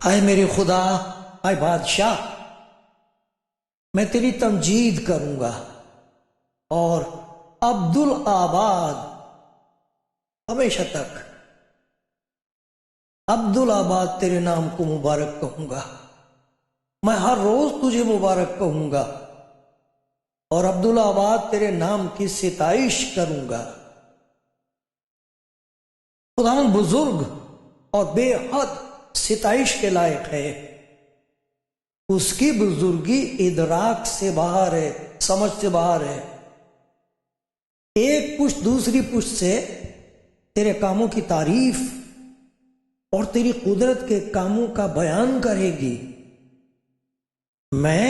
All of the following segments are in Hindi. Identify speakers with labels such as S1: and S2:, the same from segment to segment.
S1: आए मेरे खुदा, आए बादशाह, मैं तेरी तमजीद करूंगा और अब्दुल आबाद हमेशा तक अब्दुल आबाद तेरे नाम को मुबारक कहूंगा। मैं हर रोज तुझे मुबारक कहूंगा और अब्दुल आबाद तेरे नाम की सिताइश करूंगा। खुदावंद बुजुर्ग और बेहद सिताइश के लायक है। उसकी बुजुर्गी इदराक से बाहर है, समझ से बाहर है। एक पुश्त दूसरी पुश्त से तेरे कामों की तारीफ और तेरी कुदरत के कामों का बयान करेगी। मैं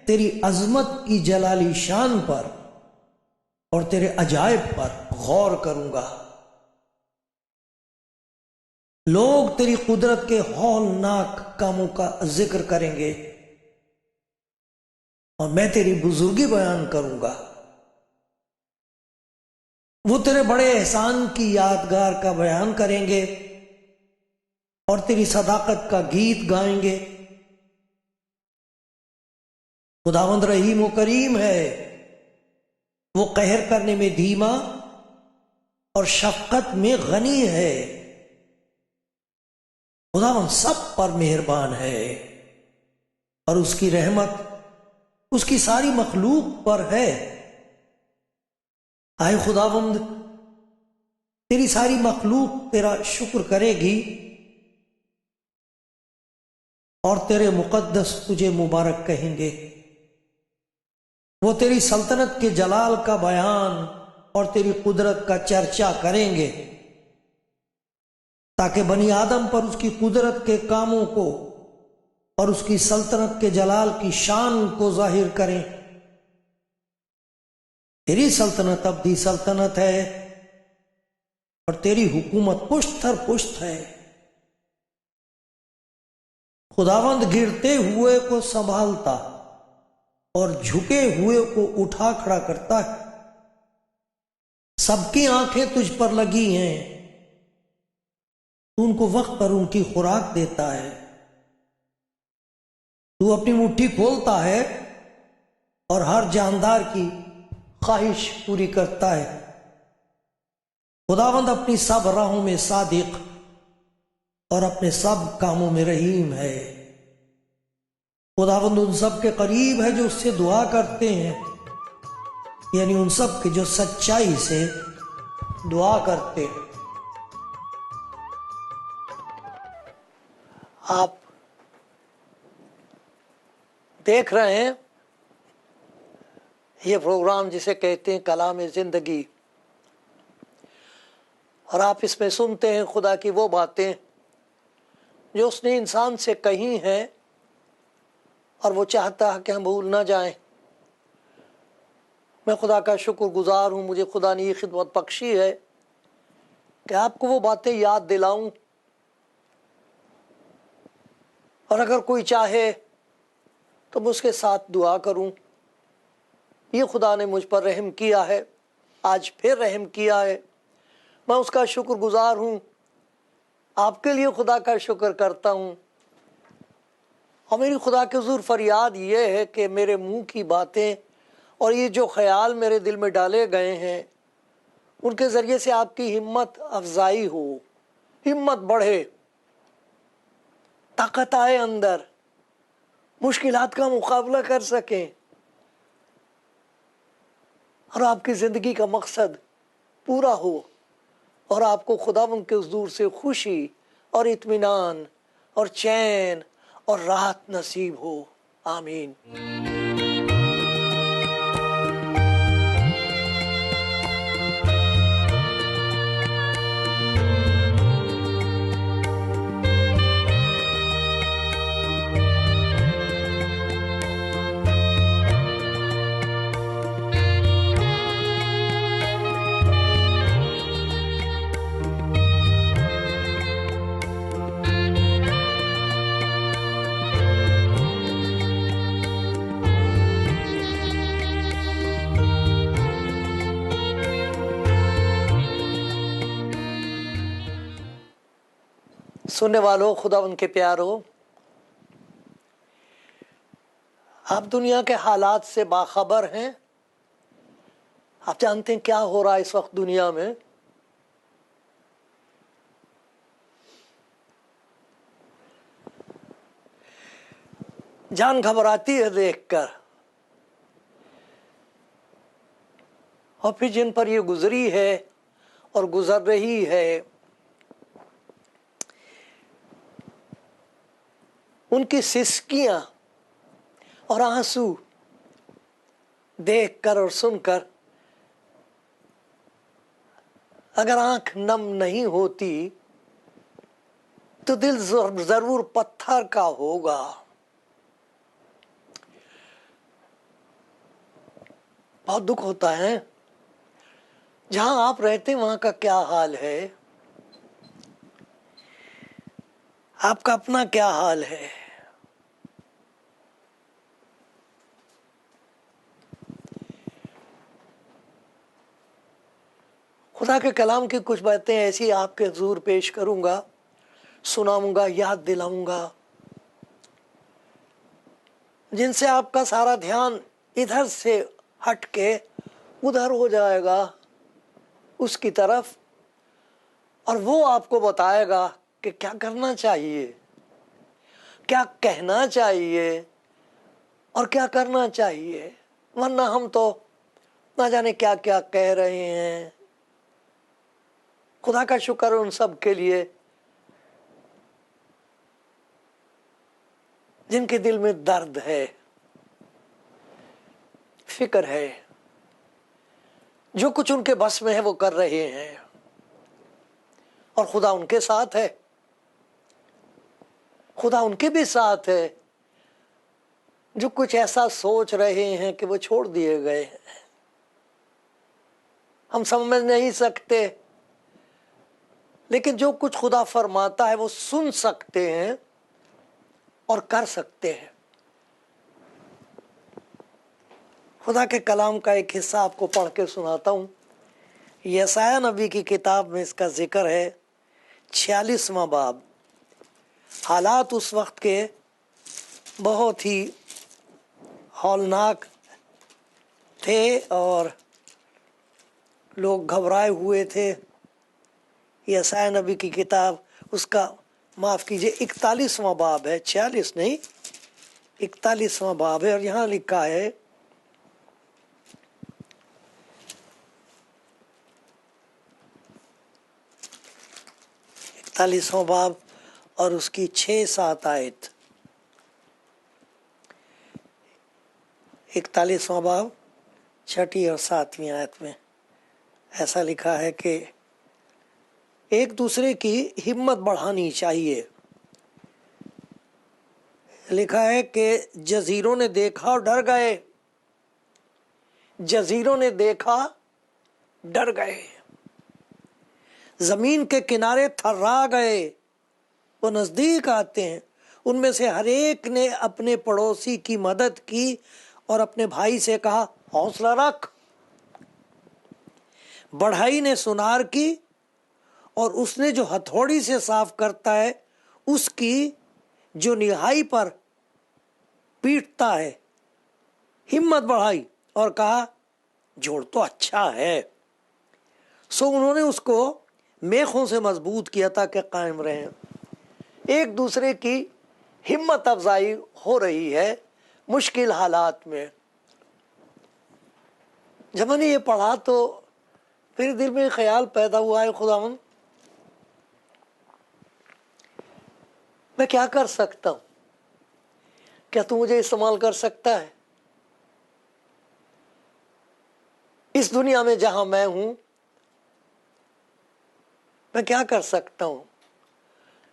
S1: तेरी अजमत की जलाली शान पर और तेरे अजायब पर गौर करूंगा। लोग तेरी कुदरत के हौलनाक कामों का जिक्र करेंगे और मैं तेरी बुजुर्गी बयान करूंगा। वो तेरे बड़े एहसान की यादगार का बयान करेंगे और तेरी सदाकत का गीत गाएंगे। खुदावंद रहीम व करीम है, वो कहर करने में धीमा और शफकत में गनी है। खुदावंद सब पर मेहरबान है और उसकी रहमत उसकी सारी मखलूक पर है। आए खुदावंद, तेरी सारी मखलूक तेरा शुक्र करेगी और तेरे मुकद्दस तुझे मुबारक कहेंगे। वो तेरी सल्तनत के जलाल का बयान और तेरी कुदरत का चर्चा करेंगे ताकि बनी आदम पर उसकी कुदरत के कामों को और उसकी सल्तनत के जलाल की शान को जाहिर करें। तेरी सल्तनत अब्दी सल्तनत है और तेरी हुकूमत पुश्तर पुश्त है। खुदावंद गिरते हुए को संभालता और झुके हुए को उठा खड़ा करता है। सबकी आंखें तुझ पर लगी हैं, तू उनको वक्त पर उनकी खुराक देता है। तू अपनी मुट्ठी खोलता है और हर जानदार की ख्वाहिश पूरी करता है। खुदावंद अपनी सब राहों में सादिक और अपने सब कामों में रहीम है। खुदावंद उन सब के करीब है जो उससे दुआ करते हैं, यानी उन सब के जो सच्चाई से दुआ करते हैं। आप देख रहे हैं ये प्रोग्राम जिसे कहते हैं कलाम जिंदगी, और आप इसमें सुनते हैं खुदा की वो बातें जो उसने इंसान से कही हैं और वो चाहता है कि हम भूल ना जाएं। मैं खुदा का शुक्रगुजार हूँ, मुझे खुदा ने ये खिदमत बख्शी है कि आपको वो बातें याद दिलाऊं। और अगर कोई चाहे तो मैं उसके साथ दुआ करूं। ये खुदा ने मुझ पर रहम किया है, आज फिर रहम किया है। मैं उसका शुक्रगुजार हूँ। आपके लिए खुदा का शुक्र करता हूँ। और मेरी खुदा के हुज़ूर फरियाद ये है कि मेरे मुंह की बातें और ये जो ख्याल मेरे दिल में डाले गए हैं, उनके ज़रिए से आपकी हिम्मत अफजाई हो, हिम्मत बढ़े, ताकत आए अंदर, मुश्किलात का मुकाबला कर सकें और आपकी ज़िंदगी का मकसद पूरा हो और आपको खुदावंद के हुज़ूर से खुशी और इत्मीनान और चैन और राहत नसीब हो। आमीन। सुनने वालों, खुदा उनके प्यारों, आप दुनिया के हालात से बाखबर हैं। आप जानते हैं क्या हो रहा है इस वक्त दुनिया में। जान घबराती है देखकर। और फिर जिन पर ये गुजरी है और गुजर रही है, उनकी सिसकियां और आंसू देखकर और सुनकर अगर आंख नम नहीं होती तो दिल जरूर पत्थर का होगा। बहुत दुख होता है। जहां आप रहते हैं वहां का क्या हाल है, आपका अपना क्या हाल है। खुदा के कलाम की कुछ बातें ऐसी आपके हुजूर पेश करूंगा, सुनाऊंगा, याद दिलाऊंगा, जिनसे आपका सारा ध्यान इधर से हट के उधर हो जाएगा उसकी तरफ, और वो आपको बताएगा कि क्या करना चाहिए, क्या कहना चाहिए और क्या करना चाहिए। वरना हम तो ना जाने क्या क्या कह रहे हैं। खुदा का शुक्र उन सब के लिए जिनके दिल में दर्द है, फिक्र है, जो कुछ उनके बस में है वो कर रहे हैं और खुदा उनके साथ है। खुदा उनके भी साथ है जो कुछ ऐसा सोच रहे हैं कि वो छोड़ दिए गए हैं। हम समझ नहीं सकते, लेकिन जो कुछ खुदा फरमाता है वो सुन सकते हैं और कर सकते हैं। खुदा के कलाम का एक हिस्सा आपको पढ़ के सुनाता हूँ। यशायाह नबी की किताब में इसका जिक्र है, 46वां बाब। हालात उस वक्त के बहुत ही हौलनाक थे और लोग घबराए हुए थे। यशायाह नबी की किताब, उसका माफ़ कीजिए, 41वां बाब है, 46 नहीं, 41वां बाब है। और यहाँ लिखा है, इकतालीसवां बाब और उसकी 6-7 आयत। 41वां बाब 6ठी और 7वीं आयत में ऐसा लिखा है कि एक दूसरे की हिम्मत बढ़ानी चाहिए। लिखा है कि जजीरों ने देखा और डर गए, जजीरों ने देखा डर गए, जमीन के किनारे थर्रा गए। वो नजदीक आते हैं। उनमें से हर एक ने अपने पड़ोसी की मदद की और अपने भाई से कहा, हौसला रख। बढ़ई ने सुनार की और उसने जो हथौड़ी से साफ करता है उसकी जो निहाई पर पीटता है हिम्मत बढ़ाई और कहा, जोड़ तो अच्छा है। सो उन्होंने उसको मेखों से मजबूत किया ताकि कायम रहें। एक दूसरे की हिम्मत अफजाई हो रही है मुश्किल हालात में। जब मैंने ये पढ़ा तो फिर दिल में ख्याल पैदा हुआ है, खुदावन मैं क्या कर सकता हूँ? क्या तू मुझे इस्तेमाल कर सकता है? इस दुनिया में जहां मैं हूं मैं क्या कर सकता हूं?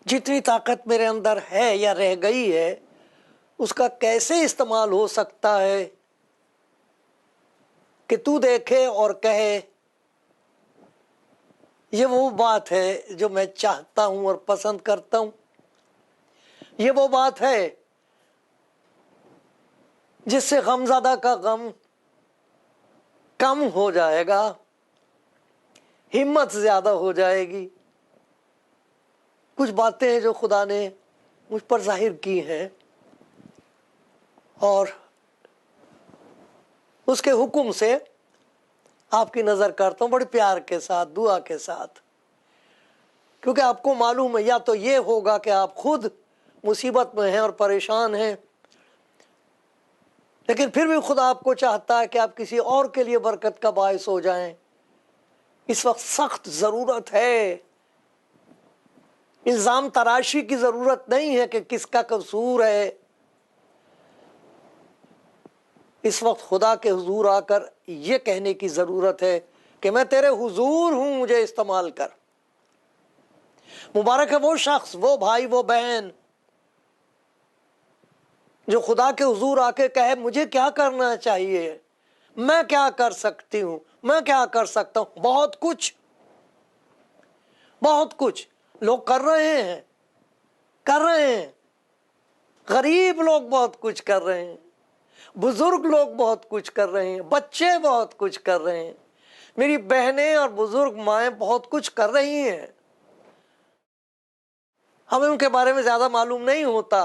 S1: जितनी ताकत मेरे अंदर है या रह गई है उसका कैसे इस्तेमाल हो सकता है कि तू देखे और कहे, ये वो बात है जो मैं चाहता हूं और पसंद करता हूं। ये वो बात है जिससे गमज़दा का गम कम हो जाएगा, हिम्मत ज्यादा हो जाएगी। कुछ बातें हैं जो खुदा ने मुझ पर जाहिर की हैं और उसके हुक्म से आपकी नज़र करता हूँ बड़े प्यार के साथ, दुआ के साथ, क्योंकि आपको मालूम है या तो ये होगा कि आप खुद मुसीबत में हैं और परेशान हैं, लेकिन फिर भी खुदा आपको चाहता है कि आप किसी और के लिए बरकत का बायस हो जाएं। इस वक्त सख्त ज़रूरत है, इल्ज़ाम तराशी की ज़रूरत नहीं है कि किसका कसूर है। इस वक्त खुदा के हुजूर आकर ये कहने की ज़रूरत है कि मैं तेरे हुजूर हूँ, मुझे इस्तेमाल कर। मुबारक है वो शख्स, वो भाई, वो बहन जो खुदा के हुजूर आके कहे मुझे क्या करना चाहिए, मैं क्या कर सकती हूँ, मैं क्या कर सकता हूँ। बहुत कुछ, बहुत कुछ लोग कर रहे हैं, कर रहे हैं। गरीब लोग बहुत कुछ कर रहे हैं, बुजुर्ग लोग बहुत कुछ कर रहे हैं, बच्चे बहुत कुछ कर रहे हैं, मेरी बहनें और बुजुर्ग माएँ बहुत कुछ कर रही हैं। हमें उनके बारे में ज़्यादा मालूम नहीं होता,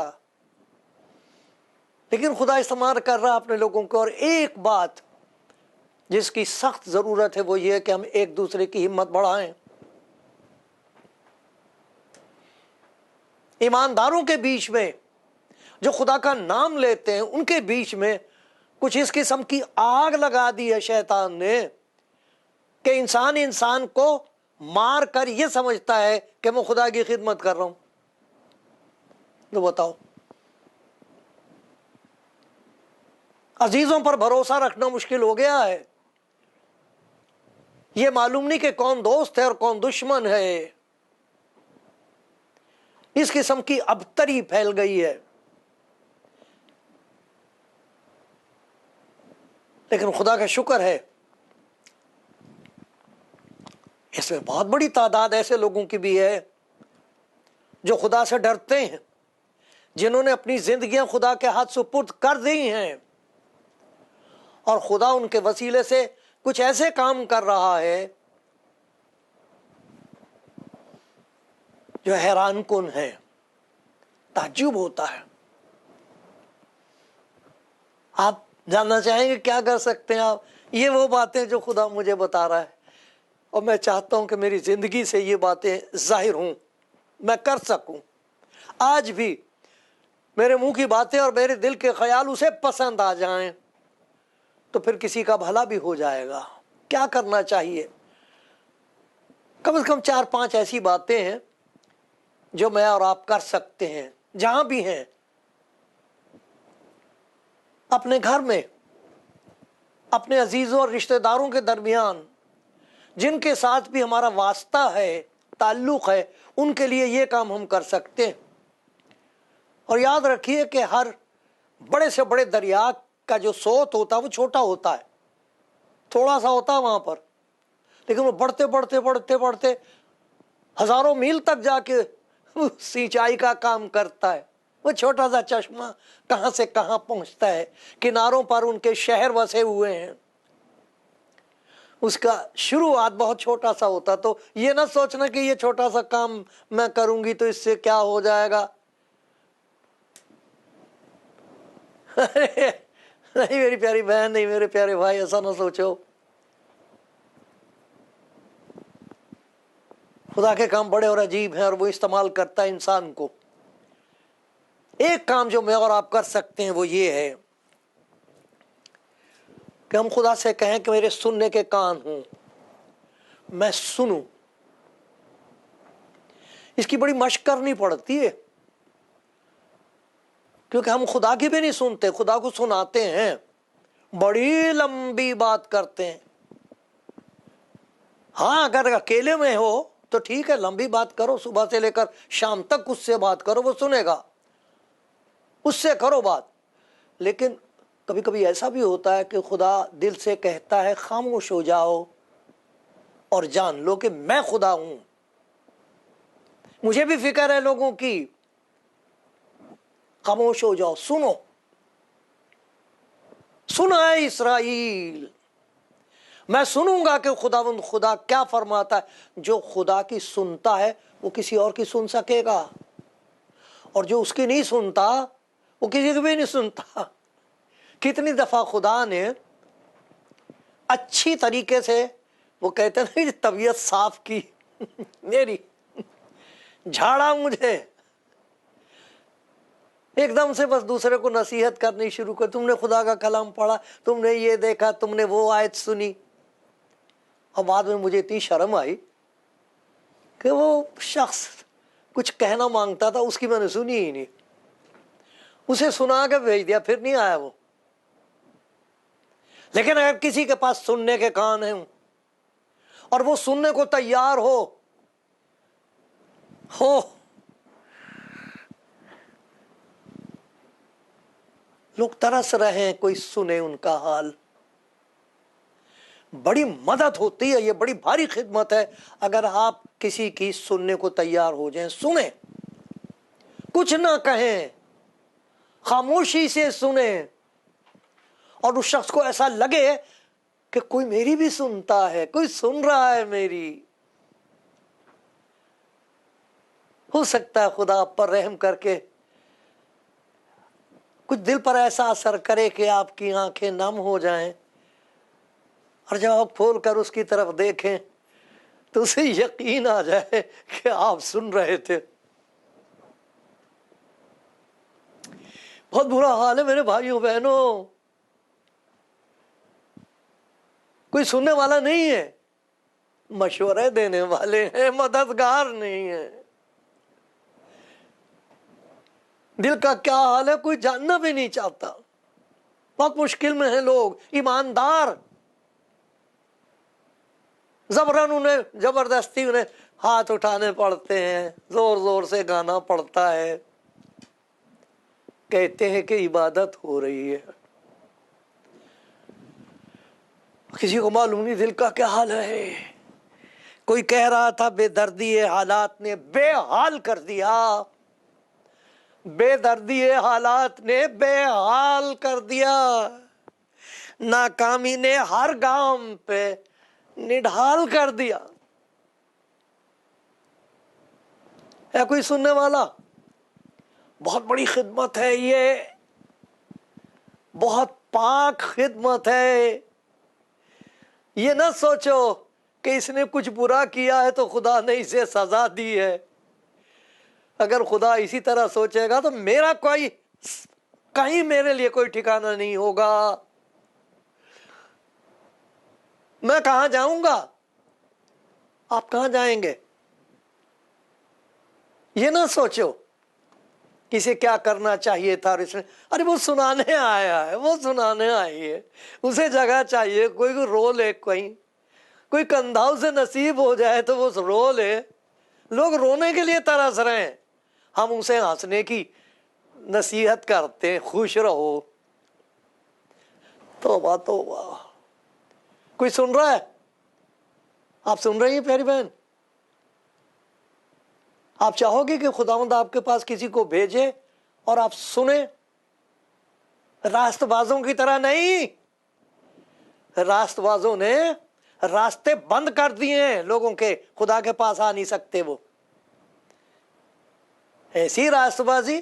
S1: लेकिन खुदा इस्तेमाल कर रहा है अपने लोगों को। और एक बात जिसकी सख्त ज़रूरत है वो ये है कि हम एक दूसरे की हिम्मत बढ़ाएं। ईमानदारों के बीच में जो खुदा का नाम लेते हैं उनके बीच में कुछ इस किस्म की आग लगा दी है शैतान ने कि इंसान इंसान को मार कर ये समझता है कि मैं खुदा की खिदमत कर रहा हूं। तो बताओ, अजीजों पर भरोसा रखना मुश्किल हो गया है। ये मालूम नहीं कि कौन दोस्त है और कौन दुश्मन है। इस किस्म की अबतरी फैल गई है। लेकिन खुदा का शुक्र है, इसमें बहुत बड़ी तादाद ऐसे लोगों की भी है जो खुदा से डरते हैं, जिन्होंने अपनी जिंदगियां खुदा के हाथ सुपुर्द कर दी हैं और खुदा उनके वसीले से कुछ ऐसे काम कर रहा है जो हैरान कुन है, ताज्जुब होता है। आप जानना चाहेंगे क्या कर सकते हैं आप? ये वो बातें जो खुदा मुझे बता रहा है और मैं चाहता हूं कि मेरी जिंदगी से ये बातें जाहिर हों, मैं कर सकूं। आज भी मेरे मुंह की बातें और मेरे दिल के ख्याल उसे पसंद आ जाएं तो फिर किसी का भला भी हो जाएगा। क्या करना चाहिए? कम से कम 4-5 ऐसी बातें हैं जो मैं और आप कर सकते हैं जहां भी हैं, अपने घर में, अपने अजीजों और रिश्तेदारों के दरमियान, जिनके साथ भी हमारा वास्ता है, ताल्लुक है, उनके लिए ये काम हम कर सकते हैं। और याद रखिए कि हर बड़े से बड़े दरिया का जो सोत होता है वो छोटा होता है, थोड़ा सा होता है वहां पर, लेकिन वो बढ़ते बढ़ते बढ़ते बढ़ते हजारों मील तक जाके सिंचाई का काम करता है। वो छोटा सा चश्मा कहां से कहां पहुंचता है, किनारों पर उनके शहर बसे हुए हैं। उसका शुरुआत बहुत छोटा सा होता। तो ये ना सोचना कि ये छोटा सा काम मैं करूंगी तो इससे क्या हो जाएगा। नहीं मेरी प्यारी बहन, नहीं मेरे प्यारे भाई, ऐसा ना सोचो। खुदा के काम बड़े और अजीब हैं और वो इस्तेमाल करता है इंसान को। एक काम जो मैं और आप कर सकते हैं वो ये है कि हम खुदा से कहें कि मेरे सुनने के कान हों, मैं सुनूं। इसकी बड़ी मशक करनी पड़ती है, क्योंकि हम खुदा की भी नहीं सुनते, खुदा को सुनाते हैं, बड़ी लंबी बात करते हैं। हाँ, अगर अकेले में हो तो ठीक है, लंबी बात करो, सुबह से लेकर शाम तक उससे बात करो, वो सुनेगा, उससे करो बात। लेकिन कभी कभी ऐसा भी होता है कि खुदा दिल से कहता है खामोश हो जाओ और जान लो कि मैं खुदा हूं। मुझे भी फिक्र है लोगों की, खामोश हो जाओ, सुनो। सुना है इस्राइल, मैं सुनूंगा कि खुदावंद खुदा क्या फरमाता है। जो खुदा की सुनता है वो किसी और की सुन सकेगा, और जो उसकी नहीं सुनता वो किसी की भी नहीं सुनता। कितनी दफा खुदा ने अच्छी तरीके से, वो कहते हैं ना, तबीयत साफ की मेरी, झाड़ा मुझे, एकदम से बस दूसरे को नसीहत करनी शुरू कर। तुमने खुदा का कलाम पढ़ा, तुमने ये देखा, तुमने वो आयत सुनी। और बाद में मुझे इतनी शर्म आई कि वो शख्स कुछ कहना मांगता था, उसकी मैंने सुनी ही नहीं, उसे सुना के भेज दिया, फिर नहीं आया वो। लेकिन अगर किसी के पास सुनने के कान हैं और वो सुनने को तैयार हो लोग तरस रहे हैं कोई सुने उनका हाल, बड़ी मदद होती है। ये बड़ी भारी खिदमत है अगर आप किसी की सुनने को तैयार हो जाएं। सुने, कुछ ना कहें, खामोशी से सुने, और उस शख्स को ऐसा लगे कि कोई मेरी भी सुनता है, कोई सुन रहा है मेरी। हो सकता है खुदा आप पर रहम करके कुछ दिल पर ऐसा असर करे कि आपकी आंखें नम हो जाएं, और जब आप खोल कर उसकी तरफ देखें तो उसे यकीन आ जाए कि आप सुन रहे थे। बहुत बुरा हाल है मेरे भाइयों बहनों, कोई सुनने वाला नहीं है, मशवरे देने वाले हैं, मददगार नहीं है। दिल का क्या हाल है कोई जानना भी नहीं चाहता। बहुत मुश्किल में है लोग, ईमानदार, जबरन उन्हें, जबरदस्ती उन्हें हाथ उठाने पड़ते हैं, जोर जोर से गाना पड़ता है, कहते हैं कि इबादत हो रही है। किसी को मालूम नहीं दिल का क्या हाल है। कोई कह रहा था बेदर्दी हालात ने बेहाल कर दिया, बेदर्दी हालात ने बेहाल कर दिया, नाकामी ने हर गांव पे निढाल कर दिया। है कोई सुनने वाला? बहुत बड़ी खिदमत है ये, बहुत पाक खिदमत है। ये ना सोचो कि इसने कुछ बुरा किया है तो खुदा ने इसे सजा दी है। अगर खुदा इसी तरह सोचेगा तो मेरा कोई, कहीं मेरे लिए कोई ठिकाना नहीं होगा। मैं कहां जाऊंगा? आप कहां जाएंगे? ये ना सोचो कि इसे क्या करना चाहिए था, अरे वो सुनाने आया है, वो सुनाने आई है, उसे जगह चाहिए, कोई रो ले, कोई कंधा उसे नसीब हो जाए तो वो रो ले। लोग रोने के लिए तरस रहे हैं, हम उसे हंसने की नसीहत करते हैं, खुश रहो। तौबा तौबा। कोई सुन रहा है? आप सुन रही हैं प्यारी बहन? आप चाहोगे कि खुदावंद आपके पास किसी को भेजे और आप सुने? रास्तबाजों की तरह नहीं। रास्तबाजों ने रास्ते बंद कर दिए हैं लोगों के, खुदा के पास आ नहीं सकते वो। ऐसी रास्तबाजी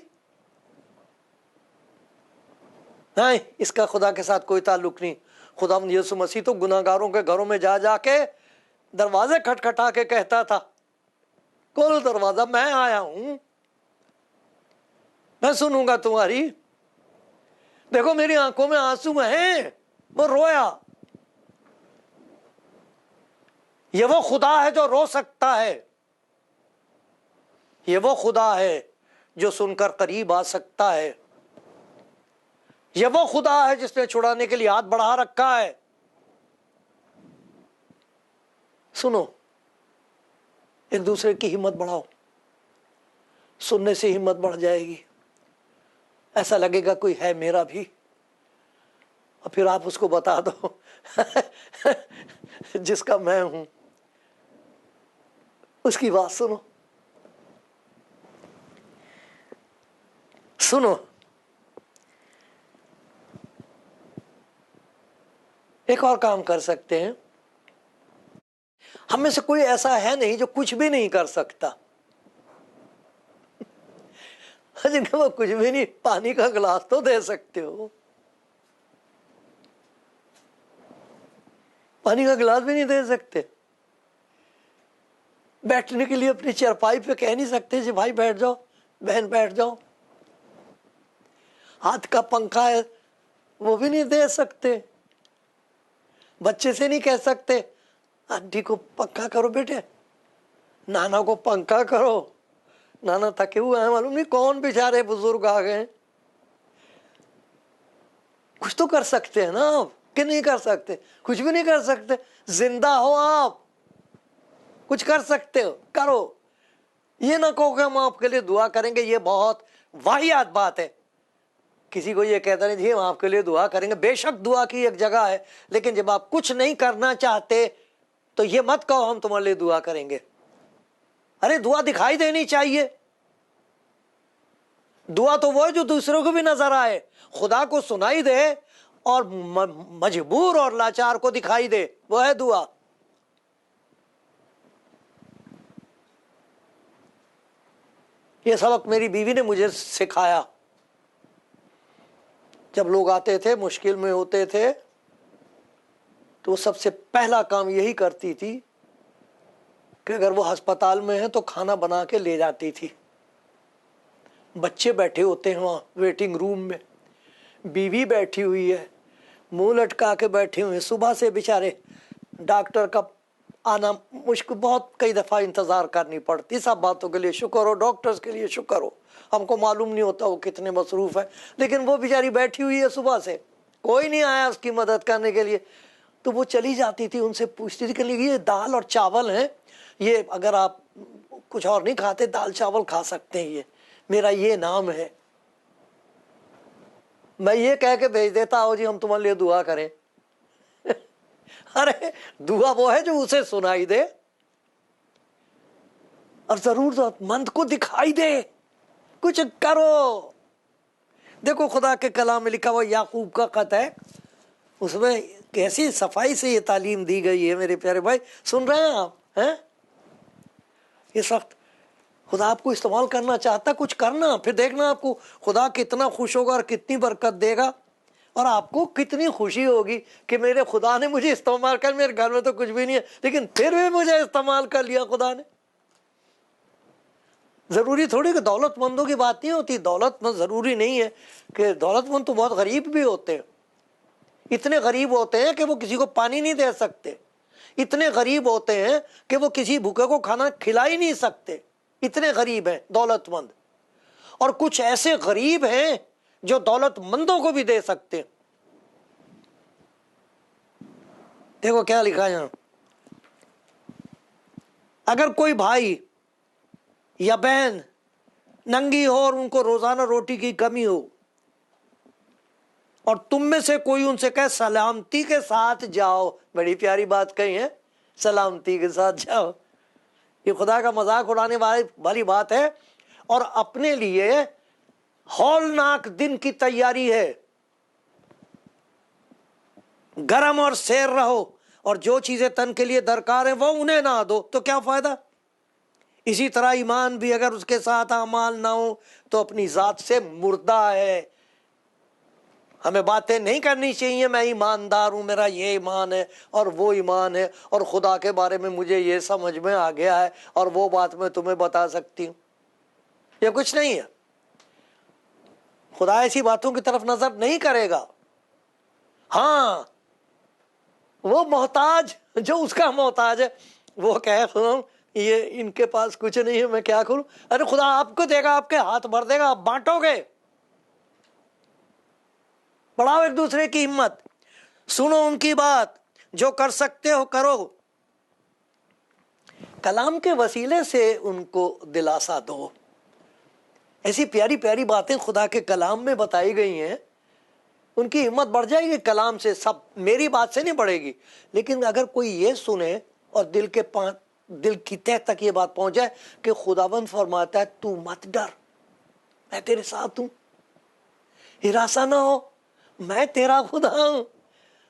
S1: नहीं, इसका खुदा के साथ कोई ताल्लुक नहीं। खुदावंद यीशु मसीह तो गुनाहगारों के घरों में जा जाके दरवाजे खटखटा के कहता था, खोलो दरवाजा, मैं आया हूं, मैं सुनूंगा तुम्हारी। देखो मेरी आंखों में आंसू हैं। वो रोया। ये वो खुदा है जो रो सकता है, ये वो खुदा है जो सुनकर करीब आ सकता है, ये वो खुदा है जिसने छुड़ाने के लिए हाथ बढ़ा रखा है। सुनो, एक दूसरे की हिम्मत बढ़ाओ, सुनने से हिम्मत बढ़ जाएगी। ऐसा लगेगा कोई है मेरा भी, और फिर आप उसको बता दो जिसका मैं हूं, उसकी बात सुनो। सुनो, एक और काम कर सकते हैं। हम में से कोई ऐसा है नहीं जो कुछ भी नहीं कर सकता। जिनके वो कुछ भी नहीं, पानी का गिलास तो दे सकते हो, पानी का गिलास भी नहीं दे सकते। बैठने के लिए अपनी चारपाई पे कह नहीं सकते जी भाई बैठ जाओ, बहन बैठ जाओ। हाथ का पंखा है वो भी नहीं दे सकते। बच्चे से नहीं कह सकते आंटी को पंखा करो बेटे, नाना को पंखा करो, नाना थके हुए हैं, मालूम नहीं कौन बेचारे बुजुर्ग आ गए। कुछ तो कर सकते हैं ना आप, कि नहीं कर सकते? कुछ भी नहीं कर सकते। जिंदा हो आप, कुछ कर सकते हो, करो। ये ना कहो कि हम आपके लिए दुआ करेंगे, ये बहुत वाहियात बात है। किसी को ये कहता नहीं जी हम आपके लिए दुआ करेंगे। बेशक दुआ की एक जगह है, लेकिन जब आप कुछ नहीं करना चाहते तो ये मत कहो हम तुम्हारे लिए दुआ करेंगे। अरे दुआ दिखाई देनी चाहिए। दुआ तो वो है जो दूसरों को भी नजर आए, खुदा को सुनाई दे और मजबूर और लाचार को दिखाई दे, वो है दुआ। ये सबक मेरी बीवी ने मुझे सिखाया। जब लोग आते थे मुश्किल में होते थे तो सबसे पहला काम यही करती थी कि अगर वो अस्पताल में है तो खाना बना के ले जाती थी। बच्चे बैठे होते हैं वहाँ वेटिंग रूम में, बीवी बैठी हुई है, मुंह लटका के बैठे हुए हैं। सुबह से बेचारे डॉक्टर का आना मुश्किल, बहुत कई दफ़ा इंतज़ार करनी पड़ती। सब बातों के लिए शुक्र हो, डॉक्टर्स के लिए शुक्र हो, हमको मालूम नहीं होता वो कितने मसरूफ़ है, लेकिन वो बेचारी बैठी हुई है सुबह से, कोई नहीं आया उसकी मदद करने के लिए। तो वो चली जाती थी, उनसे पूछती थी कि ये दाल और चावल हैं, ये अगर आप कुछ और नहीं खाते दाल चावल खा सकते हैं, ये मेरा ये नाम है। मैं ये कह के भेज देता हो जी हम तुम्हारे लिए दुआ करें। अरे दुआ वो है जो उसे सुनाई दे और जरूरतमंद को दिखाई दे। कुछ करो। देखो खुदा के कलाम में लिखा हुआ याकूब का खत है, उसमें कैसी सफाई से ये तालीम दी गई है। मेरे प्यारे भाई सुन रहे हैं आप? हैं इस वक्त खुदा आपको इस्तेमाल करना चाहता, कुछ करना, फिर देखना आपको खुदा कितना खुश होगा और कितनी बरकत देगा, और आपको कितनी खुशी होगी कि मेरे खुदा ने मुझे इस्तेमाल कर। मेरे घर में तो कुछ भी नहीं है लेकिन फिर भी मुझे इस्तेमाल कर लिया खुदा ने। जरूरी थोड़ी कि दौलतमंदों की बात नहीं होती, दौलतमंद जरूरी नहीं है कि दौलतमंद तो बहुत गरीब भी होते हैं। इतने गरीब होते हैं कि वो किसी को पानी नहीं दे सकते, इतने गरीब होते हैं कि वो किसी भूखे को खाना खिला ही नहीं सकते, इतने गरीब हैं दौलतमंद। और कुछ ऐसे गरीब हैं जो दौलतमंदों को भी दे सकते हैं। देखो क्या लिखा है यहां, अगर कोई भाई या बहन नंगी हो और उनको रोजाना रोटी की कमी हो और तुम में से कोई उनसे कहे सलामती के साथ जाओ, बड़ी प्यारी बात कही है, सलामती के साथ जाओ। ये खुदा का मजाक उड़ाने वाली बात है। और अपने लिए हौलनाक दिन की तैयारी है, गरम और सैर रहो, और जो चीजें तन के लिए दरकार है वो उन्हें ना दो तो क्या फायदा। इसी तरह ईमान भी अगर उसके साथ अमाल ना हो तो अपनी जात से मुर्दा है। हमें बातें नहीं करनी चाहिए मैं ईमानदार हूं, मेरा ये ईमान है और वो ईमान है और खुदा के बारे में मुझे ये समझ में आ गया है और वो बात मैं तुम्हें बता सकती हूं, ये कुछ नहीं है। खुदा ऐसी बातों की तरफ नजर नहीं करेगा। हाँ वो मोहताज जो उसका मोहताज है वो कहे खुदा ये इनके पास कुछ नहीं है मैं क्या करूं, अरे खुदा आपको देगा, आपके हाथ भर देगा, आप बांटोगे। बढ़ाओ एक दूसरे की हिम्मत, सुनो उनकी बात, जो कर सकते हो करो, कलाम के वसीले से उनको दिलासा दो। ऐसी प्यारी प्यारी बातें खुदा के कलाम में बताई गई हैं, उनकी हिम्मत बढ़ जाएगी कलाम से। सब मेरी बात से नहीं बढ़ेगी, लेकिन अगर कोई ये सुने और दिल की तह तक ये बात पहुंच जाए कि खुदावंद फरमाता है तू मत डर, मैं तेरे साथ हूं, हिरासा ना हो, मैं तेरा खुदा हूं,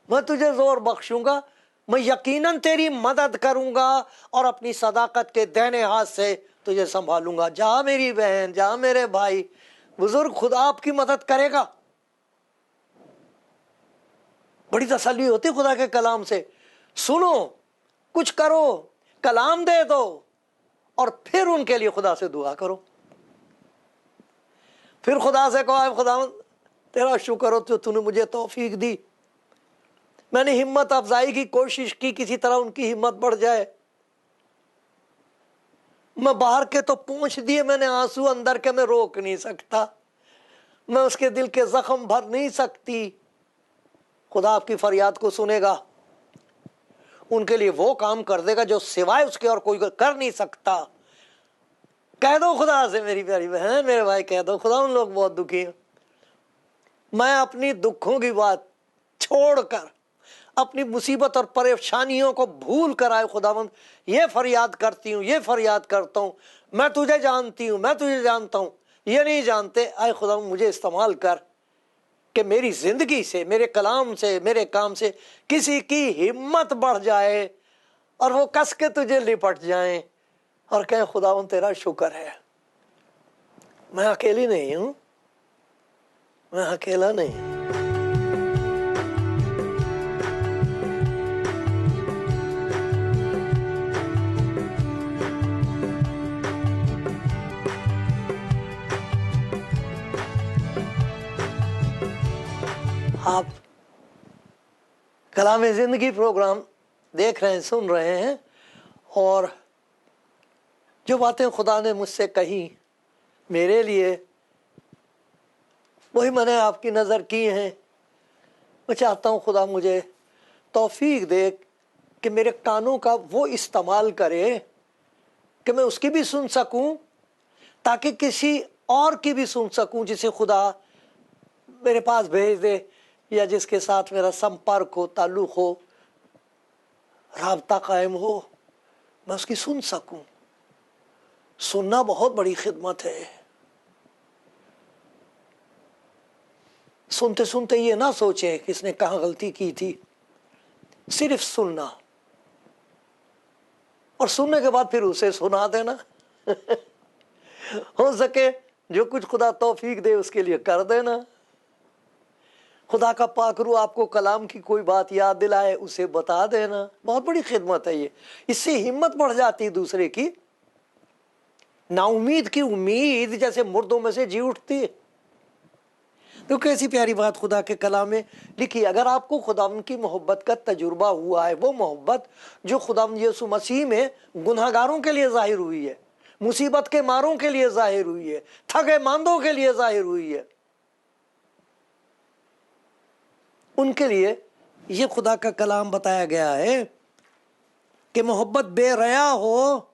S1: मैं तुझे जोर बख्शूंगा, मैं यकीनन तेरी मदद करूंगा और अपनी सदाकत के दाहिने हाथ से तुझे संभालूंगा। जा मेरी बहन, जा मेरे भाई, बुजुर्ग खुदा आपकी मदद करेगा। बड़ी तसल्ली होती खुदा के कलाम से। सुनो, कुछ करो, कलाम दे दो और फिर उनके लिए खुदा से दुआ करो। फिर खुदा से कहो, खुदा तेरा शुक्र हो तो तूने मुझे तौफीक दी, मैंने हिम्मत अफजाई की कोशिश की, किसी तरह उनकी हिम्मत बढ़ जाए। मैं बाहर के तो पहुंच दिए मैंने आंसू, अंदर के मैं रोक नहीं सकता, मैं उसके दिल के जख्म भर नहीं सकती। खुदा आपकी फरियाद को सुनेगा, उनके लिए वो काम कर देगा जो सिवाय उसके और कोई कर नहीं सकता। कह दो खुदा से, मेरी प्यारी बहन, मेरे भाई, कह दो खुदा उन लोग बहुत दुखी हैं, मैं अपनी दुखों की बात छोड़कर, अपनी मुसीबत और परेशानियों को भूल कर आए खुदावंद, ये फरियाद करती हूँ, ये फरियाद करता हूँ, मैं तुझे जानती हूँ, मैं तुझे जानता हूँ, ये नहीं जानते। आए खुदावंद मुझे इस्तेमाल कर कि मेरी जिंदगी से, मेरे कलाम से, मेरे काम से किसी की हिम्मत बढ़ जाए और वो कस के तुझे लिपट जाएं और कहें खुदावंद तेरा शुक्र है, मैं अकेली नहीं हूं, मैं अकेला नहीं हूं। आप कलाम जिंदगी प्रोग्राम देख रहे हैं, सुन रहे हैं, और जो बातें खुदा ने मुझसे कही मेरे लिए, वही मैंने आपकी नज़र की हैं। मैं चाहता हूँ खुदा मुझे तौफीक दे कि मेरे कानों का वो इस्तेमाल करे कि मैं उसकी भी सुन सकूं, ताकि किसी और की भी सुन सकूं जिसे खुदा मेरे पास भेज दे, या जिसके साथ मेरा संपर्क हो, ताल्लुक़ हो, राब्ता कायम हो, मैं उसकी सुन सकूं। सुनना बहुत बड़ी खिदमत है। सुनते सुनते ये ना सोचे किसने कहाँ गलती की थी, सिर्फ सुनना, और सुनने के बाद फिर उसे सुना देना। हो सके जो कुछ खुदा तौफीक दे उसके लिए कर देना। खुदा का पाक रूह आपको कलाम की कोई बात याद दिलाए, उसे बता देना। बहुत बड़ी खिदमत है ये, इससे हिम्मत बढ़ जाती दूसरे की। नाउमीद की उम्मीद जैसे मुर्दों में से जी उठती है। तो कैसी प्यारी बात खुदा के कलाम में लिखी। अगर आपको खुदावंद की मोहब्बत का तजुर्बा हुआ है, वो मोहब्बत जो खुदावंद यीशु मसीह में गुनहगारों के लिए जाहिर हुई है, मुसीबत के मारों के लिए जाहिर हुई है, थके मांदों के लिए जाहिर हुई है, उनके लिए ये खुदा का कलाम बताया गया है कि मोहब्बत बेरया हो,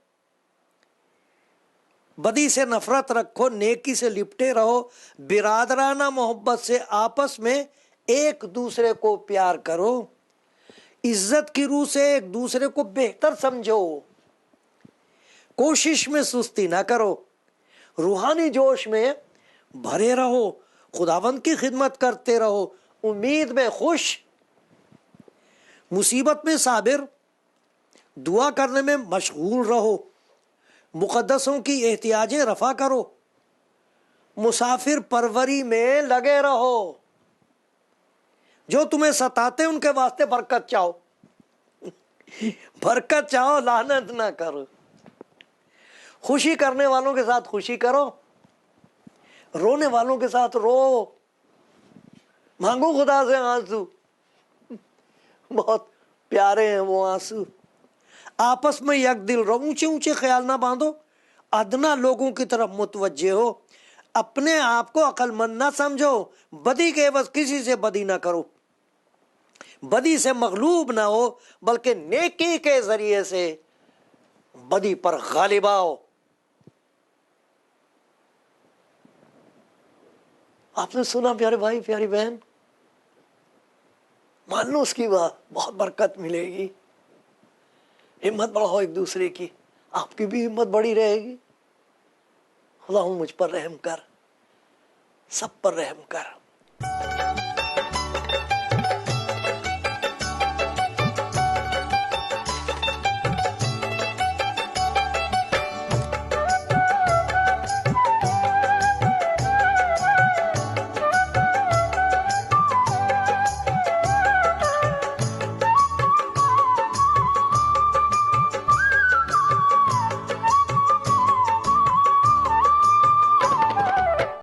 S1: बदी से नफरत रखो, नेकी से लिपटे रहो, बिरादराना मोहब्बत से आपस में एक दूसरे को प्यार करो, इज्जत की रूह से एक दूसरे को बेहतर समझो, कोशिश में सुस्ती ना करो, रूहानी जोश में भरे रहो, खुदावंद की खिदमत करते रहो, उम्मीद में खुश, मुसीबत में साबिर, दुआ करने में मशगूल रहो, मुकद्दसों की एहतियाजें रफा करो, मुसाफिर परवरी में लगे रहो, जो तुम्हें सताते उनके वास्ते बरकत चाहो। बरकत चाहो, लानत ना करो। खुशी करने वालों के साथ खुशी करो, रोने वालों के साथ रो, मांगो खुदा से आंसू, बहुत प्यारे हैं वो आंसू। आपस में एक दिल रहो, ऊंचे ऊंचे ख्याल ना बांधो, अदना लोगों की तरफ मुतवज्जे हो, अपने आप को अक्लमंद ना समझो, बदी के एवज किसी से बदी ना करो, बदी से मगलूब ना हो, बल्कि नेकी के जरिए से बदी पर गालिब आओ। आपने सुना प्यारे भाई, प्यारी बहन, मान लो उसकी बात, बहुत बरकत मिलेगी। हिम्मत बढ़ाओ एक दूसरे की, आपकी भी हिम्मत बड़ी रहेगी। खुदा मुझ पर रहम कर, सब पर रहम कर।